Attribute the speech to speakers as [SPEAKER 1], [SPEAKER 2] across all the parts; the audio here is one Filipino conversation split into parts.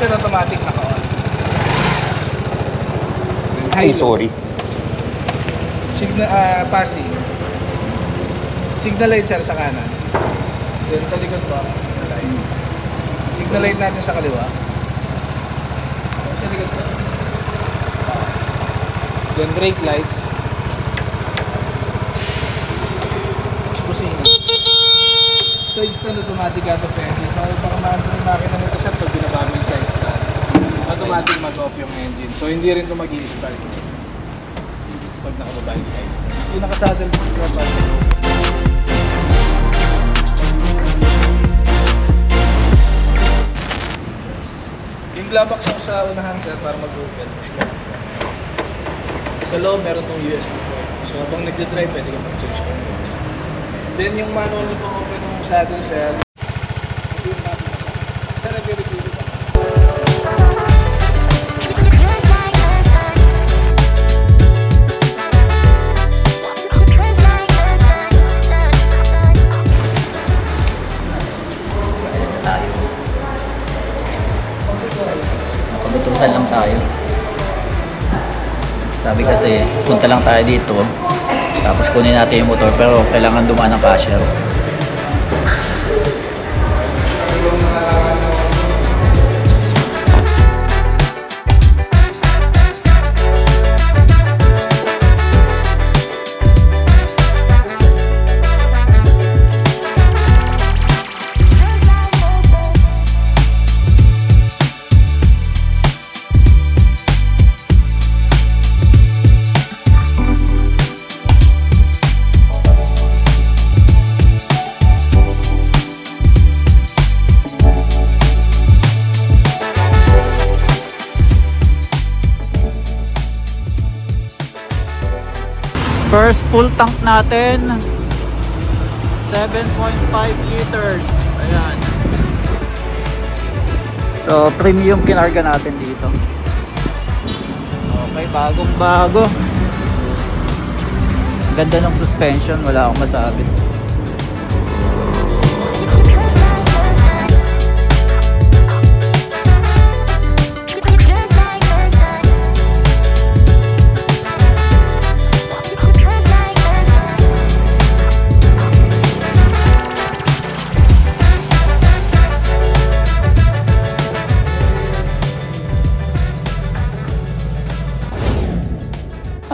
[SPEAKER 1] sir, automatic naka-on.
[SPEAKER 2] Ay, sorry.
[SPEAKER 1] Signal, passing. Signal light sir sa kanan. Then sa likod po, light. Signal light natin sa kaliwa. Sa likod po. Then brake lights. Pusing. So instant automatic out of engine. So baka maano yung makina nito sir pag binaba mo yung side stand, automatic mag-off yung engine. So hindi rin ito mag-i-start pag nakababa yung side stand. Yung nakasaddle po pa. Yung glove box yung sa unahan sir para mag-open. Sa loob meron tong USB port. So habang nagde-drive pwede ka mag-change ka. Then yung manual nito open ng saddle sir. Ito yung natin na siya. Sir, nag-receive ka.
[SPEAKER 3] Makabutusan lang tayo. Sabi kasi, punta lang tayo dito. Tapos kunin natin yung motor pero kailangan dumaan ng cashier. First full tank natin 7.5 liters. Ayan. So premium kinarga natin dito. Okay, bagong bago. Ganda ng suspension, wala akong masabi.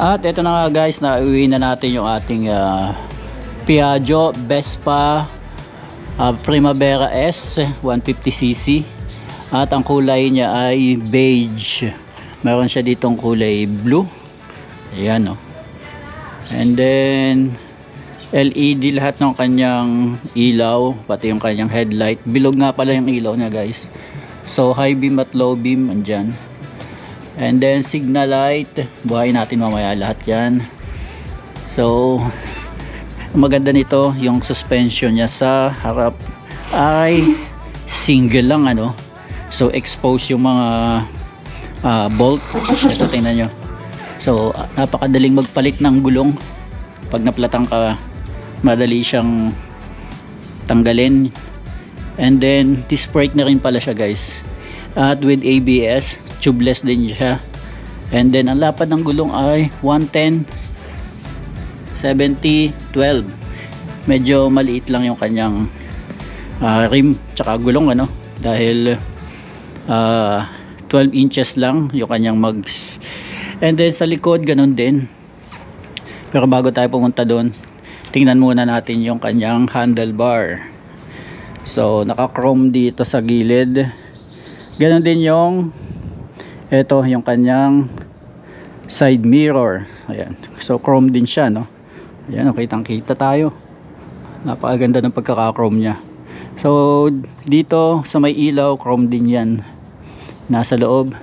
[SPEAKER 3] At ito na nga guys, nauwi na natin yung ating Piaggio Vespa Primavera S 150cc. At ang kulay niya ay beige. Meron siya ditong kulay blue. Ayan, oh. And then LED lahat ng kanyang ilaw, pati yung kanyang headlight. Bilog nga pala yung ilaw niya guys. So high beam at low beam andyan. And then signal light, buhayin natin mamaya lahat yan. So maganda nito yung suspension niya sa harap ay single lang ano. So expose yung mga bolt. Ito tingnan nyo. So napakadaling magpalit ng gulong. Pag naplatang ka, madali siyang tanggalin. And then disc brake na rin pala siya guys. At with ABS, tubeless din siya. And then ang lapad ng gulong ay 110 70 12. Medyo maliit lang yung kanyang rim tsaka gulong ano, dahil 12 inches lang yung kanyang mags. And then sa likod ganun din. Pero bago tayo pumunta doon, tingnan muna natin yung kanyang handlebar. So naka chrome dito sa gilid. Ganun din yung ito yung kanyang side mirror. Ayan. So chrome din siya, no? Ayan, kitang-kita tayo. Napakaganda ng pagkaka-chrome niya. So dito sa may ilaw, chrome din 'yan. Nasa loob.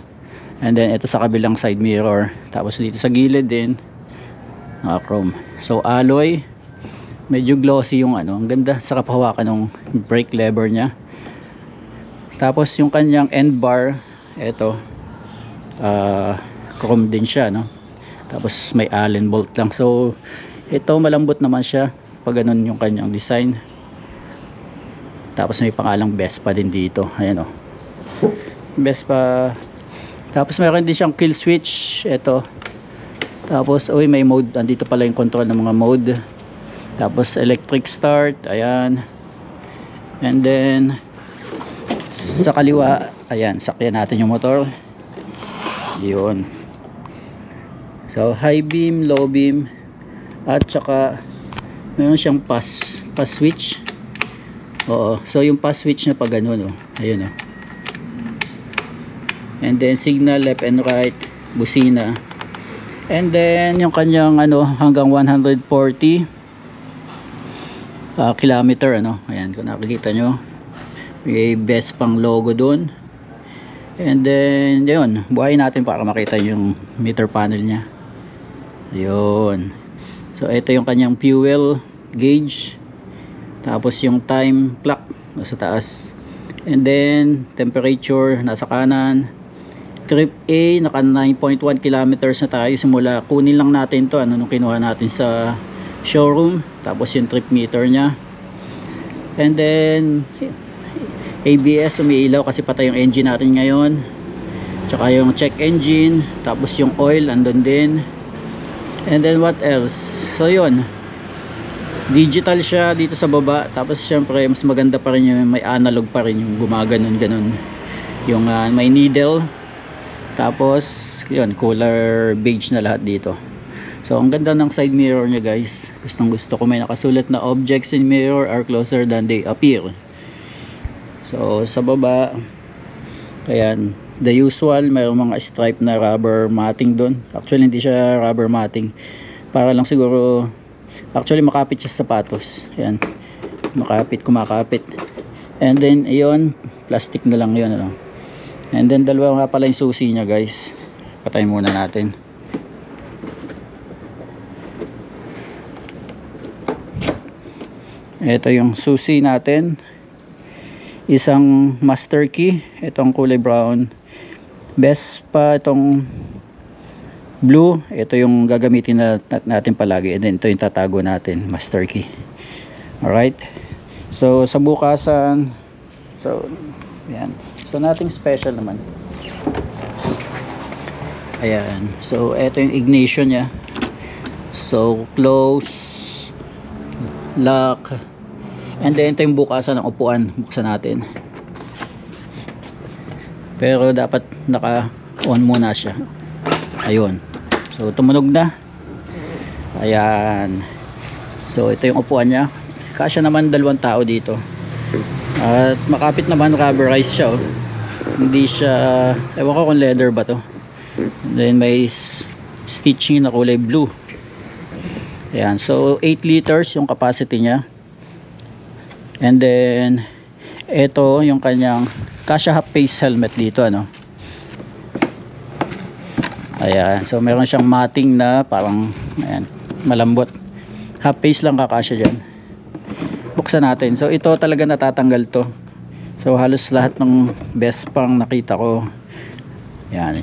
[SPEAKER 3] And then ito sa kabilang side mirror. Tapos dito sa gilid din chrome. So alloy. Medyo glossy yung ano. Ang ganda sa kapahawakan ng brake lever niya. Tapos yung kanyang end bar, ito chrome din siya, no? Tapos may Allen bolt lang. So ito malambot naman siya pag ganun yung kanyang design. Tapos may pangalang Vespa din dito. Ayan, oh. Vespa. Tapos meron din siyang kill switch. Ito. Tapos, uy, may mode. Andito pala yung control ng mga mode. Tapos, electric start. Ayan. And then, sa kaliwa, ayan, sakyan natin yung motor. Yun. So, high beam, low beam. At saka, meron siyang pass switch. Oo. So, yung pass switch na pa ganun, oh. Ayun, oh. And then, signal, left and right. Busina. And then yung kanyang hanggang 140 kilometer ayan, kung nakikita nyo may best pang logo dun. And then yun, buhayin natin para makita yung meter panel nya. Yun. So ito yung kanyang fuel gauge, tapos yung time clock nasa taas, and then temperature nasa kanan. Trip A, naka 9.1 kilometers na tayo simula. Kunin lang natin to nung kinuha natin sa showroom. Tapos yung trip meter nya. And then ABS umiilaw kasi patay yung engine natin ngayon. Tsaka yung check engine. Tapos yung oil andun din. And then what else? So yun, digital siya dito sa baba. Tapos syempre mas maganda pa rin yung may analog pa rin, yung gumaganon ganon. Yung may needle. Tapos yun, color beige na lahat dito. So ang ganda ng side mirror nya guys. Gustong gusto ko, may nakasulat na objects in mirror are closer than they appear. So sa baba, ayan, the usual, mayroong mga stripe na rubber matting doon. Actually hindi siya rubber matting, para lang siguro, actually makapit siya sa sapatos. Ayan, makapit, kumakapit. And then ayun, plastic na lang yun And then dalawa nga pala yung susi nya guys. Patayin muna natin. Ito yung susi natin. Isang master key. Itong kulay brown. Vespa itong blue. Ito yung gagamitin natin palagi. And then ito yung tatago natin. Master key. Alright. So sa bukasan. So yan. So nothing special naman. Ayan. So ito yung ignition nya. So close, lock, and then ito yung bukasan ng upuan. Buksan natin. Pero dapat naka on muna siya. Ayun. So tumunog na. Ayan. So ito yung upuan nya. Kasya naman 2 tao dito. At makapit naman, rubberized siya Hindi siya, ewan ko kung leather ba to. And then may stitching na kulay blue. Ayan, so 8 liters yung capacity nya. And then ito yung kanyang kasya half face helmet dito Ayan, so meron siyang matting na parang ayan, malambot. Half face lang kakasya dyan. Buksan natin. So ito talaga natatanggal to. So halos lahat ng best pang nakita ko, yan,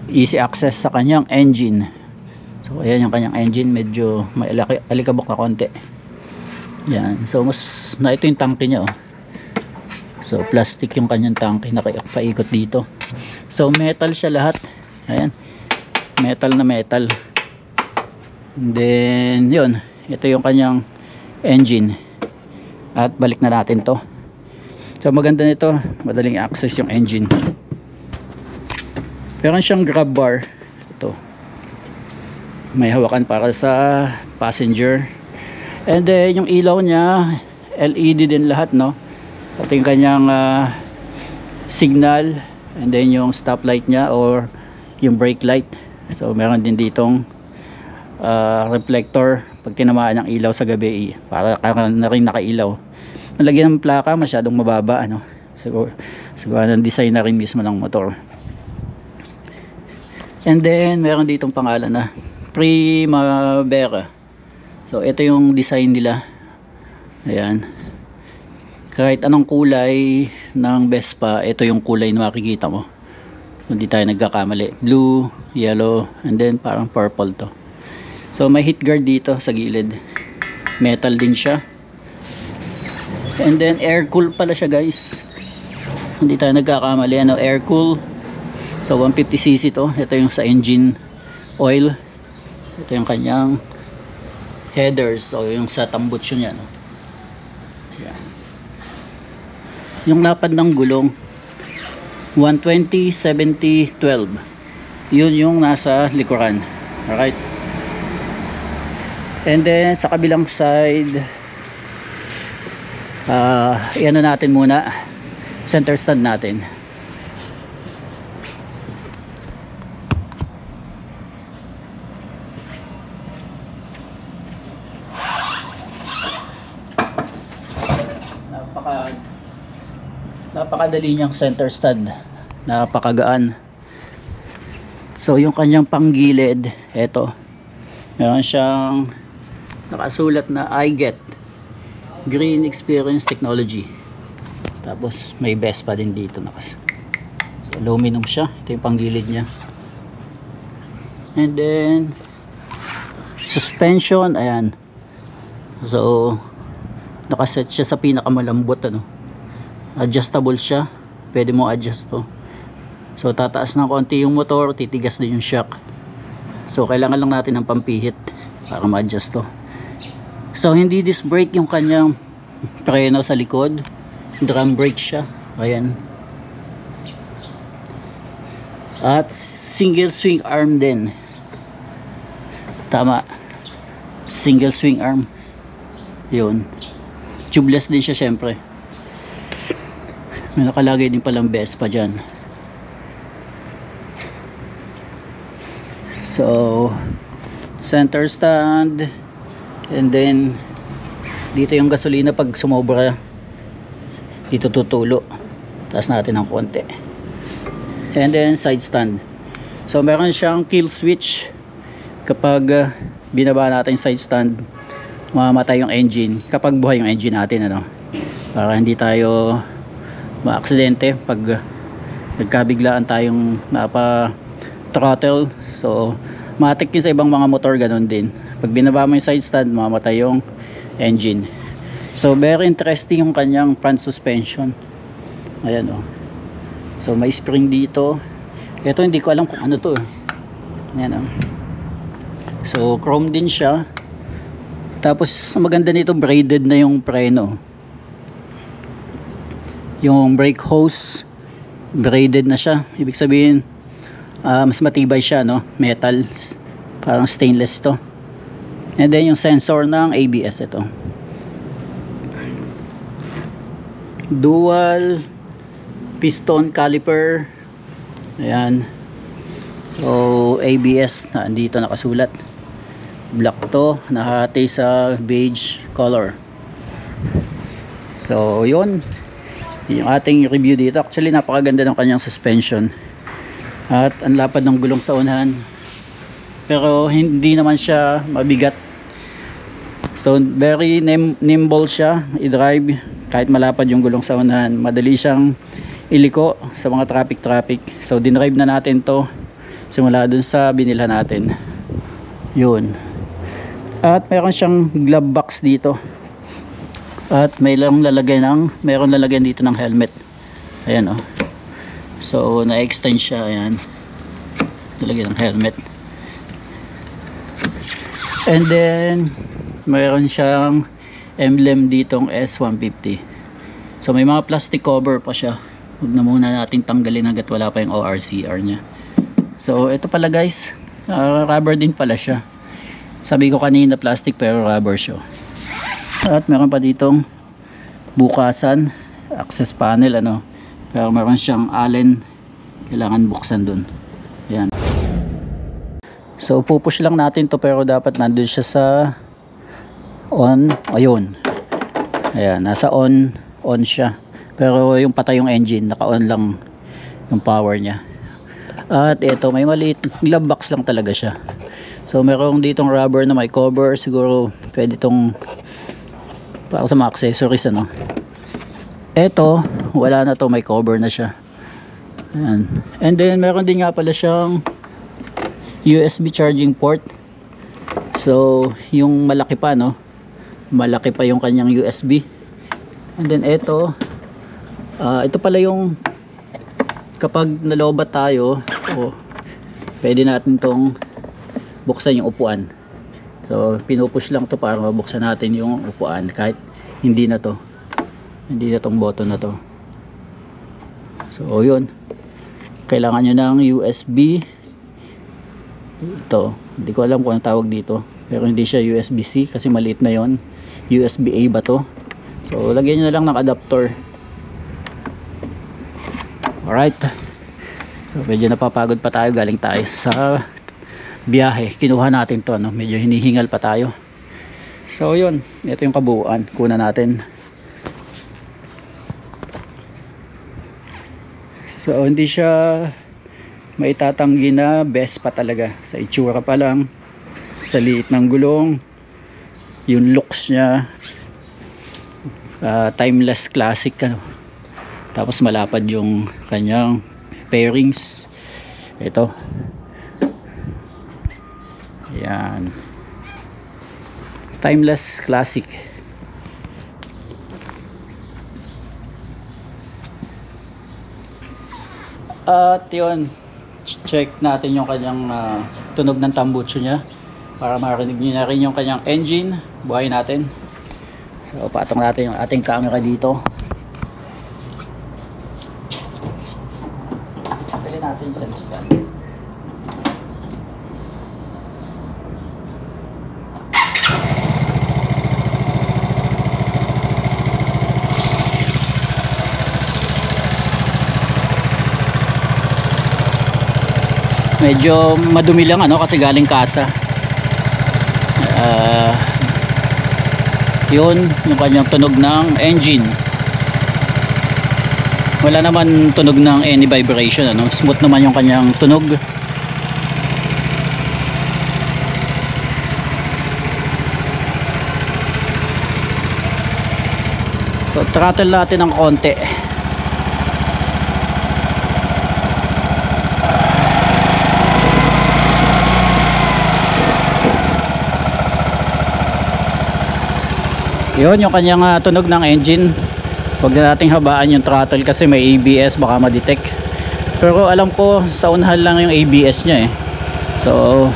[SPEAKER 3] easy access sa kanyang engine. So ayan yung kanyang engine, medyo may alikabok na konti. Yan. So mas na ito yung tangke nya So plastic yung kanyang tangke, nakapaikot dito. So metal siya lahat. Ayan, metal na metal. And then yun, ito yung kanyang engine. At balik na natin to. So maganda nito, madaling access yung engine. Meron siyang grab bar. Ito, may hawakan para sa passenger. And then yung ilaw nya LED din lahat Ito yung kanyang signal. And then yung stoplight nya or yung brake light. So meron din ditong reflector pag tinamaan ng ilaw sa gabi, para na rin nakailaw. Nalagyan ng plaka, masyadong mababa siguro ng design na rin mismo ng motor. And then meron ditong pangalan na Primavera. So ito yung design nila. Ayan, kahit anong kulay ng Vespa, ito yung kulay na makikita mo. Hindi tayo nagkakamali. Blue, yellow, and then parang purple to. So may heat guard dito sa gilid. Metal din siya. And then air cool pala siya guys. hindi tayo nagkakamali, ano, air cool. So 150cc to. Ito yung sa engine oil. Ito yung kanyang headers, so yung sa tambutso niya, no? Yan. Yung lapad ng gulong 120, 70, 12. Yun yung nasa likuran. Alright. And then sa kabilang side, iano natin muna, center stand natin. Napakadali niyang center stand, napakagaan. So yung kanyang panggilid, eto, meron siyang nakasulat na I get Green Experience Technology. Tapos may Vespa din dito, so aluminum siya. Ito yung panggilid niya. And then suspension, ayan, so nakaset siya sa pinakamalambot, ano, adjustable siya, pwede mo adjust to. So tataas ng konti yung motor, titigas din yung shock. So kailangan lang natin ng pampihit para ma-adjust to. So hindi disc brake yung kanyang preno sa likod, drum brake siya, ayan. At single swing arm din, tama, single swing arm, yun. Tubeless din siya syempre. May nakalagay din palang Vespa dyan. So center stand, and then dito yung gasolina pag sumobra, dito tutulo, taas natin ng konti. And then side stand, so meron siyang kill switch. Kapag binaba natin yung side stand, mamamatay yung engine kapag buhay yung engine natin, ano, para hindi tayo ma-aksidente pag nagkabiglaan tayong napa-throttle. So matik yun sa ibang mga motor, ganun din. Pag binaba mo yung side stand, mamatay yung engine. So very interesting yung kanyang front suspension. Ayan, oh. So may spring dito. Ito hindi ko alam kung ano to. Ayan, oh. So chrome din siya. Tapos maganda nito, braided na yung preno. Yung brake hose braided na siya. Ibig sabihin mas matibay siya, no? Metal, parang stainless to. And then yung sensor ng ABS, ito. Dual piston caliper. Ayan. So ABS na andito nakasulat. Black to, nahati sa beige color. So yun yung ating review dito. Actually napakaganda ng kanyang suspension at ang lapad ng gulong sa unahan, pero hindi naman siya mabigat. So very nimble siya i-drive kahit malapad yung gulong sa unahan. Madali siyang iliko sa mga traffic. So dinrive na natin to simula dun sa binilhan natin, yun. At meron siyang glove box dito. At meron lalagyan dito ng helmet. Ayan, oh. So na-extend siya, ayan. Lalagyan ng helmet. And then meron siyang emblem ditong S150. So may mga plastic cover pa siya. Huwag na muna natin tanggalin hanggat wala pa yung ORCR nya. So ito pala guys, rubber din pala siya. Sabi ko kanina plastic pero rubber siya. At meron pa ditong bukasan, access panel, ano, pero meron siyang Allen, kailangan buksan dun. Ayan. So pupush lang natin to, pero dapat nandun siya sa on. Ayun, ayan, nasa on siya, pero yung patay yung engine, naka on lang yung power nya. At ito may maliit glove box lang talaga siya. So meron ditong rubber na may cover, siguro pwede itong para sa mga accessories, ano. Ito wala na to, may cover na siya. Ayan. And then meron din nga pala siyang USB charging port. So yung malaki pa, no, malaki pa yung kanyang USB. And then ito Ito pala yung kapag nalobat tayo, pwede natin tong buksan yung upuan. So pinupush lang to para mabuksan natin yung upuan kahit hindi na tong button na to. So yun, kailangan nyo ng USB. Ito, hindi ko alam kung anong tawag dito, pero hindi siya USB-C kasi maliit na yon. USB-A ba to? So lagyan nyo na lang ng adapter. Alright, so medyo napapagod pa tayo, galing tayo sa biyahe, kinuha natin to, medyo hinihingal pa tayo. So yun, ito yung kabuuan, kuna natin. So hindi siya maitatanggi na best pa talaga. Sa itsura pa lang, sa liit ng gulong, yung looks nya, timeless classic tapos malapad yung kanyang pairings. Ito, yan, timeless classic. At yun, check natin yung kanyang tunog ng tambucho nya para marinig nyo na rin yung kanyang engine. Buhayin natin. So patong natin yung ating camera dito. Tagilin natin sa listan. Medyo madumi lang kasi galing kasa. Yun yung kanyang tunog ng engine. Wala naman tunog ng any vibration, smooth naman yung kanyang tunog. So throttle natin ng konti. Yun yung kanyang tunog ng engine. Huwag na nating habaan yung throttle kasi may ABS, baka ma-detect. Pero alam ko sa unahan lang yung ABS nya So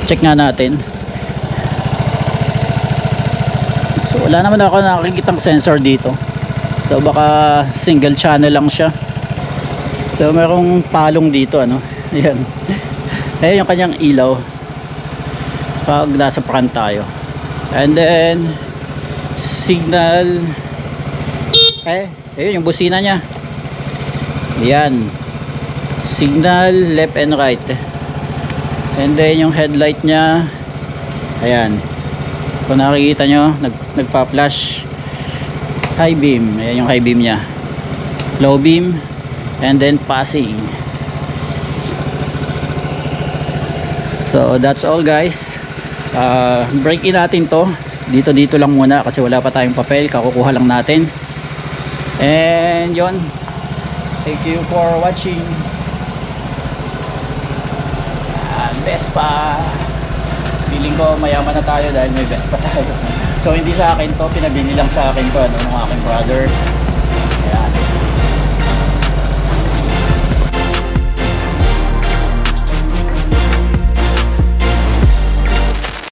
[SPEAKER 3] check nga natin. So wala naman ako nakikitang sensor dito. So baka single channel lang siya. So merong palong dito Ayan. Ayan yung kanyang ilaw pag nasa front tayo. And then signal, ayun yung busina nya. Yan, signal left and right. And then yung headlight nya, ayan, kung nakikita nyo, nagpa-flash. High beam, ayan yung high beam nya, low beam, and then passing. So that's all guys. Break in natin to dito lang muna kasi wala pa tayong papel, kakukuha lang natin. And yon, thank you for watching. Vespa, feeling ko mayaman na tayo dahil may Vespa tayo. So hindi sa akin to, pinabili lang sa akin to ng aking brother. Ayan.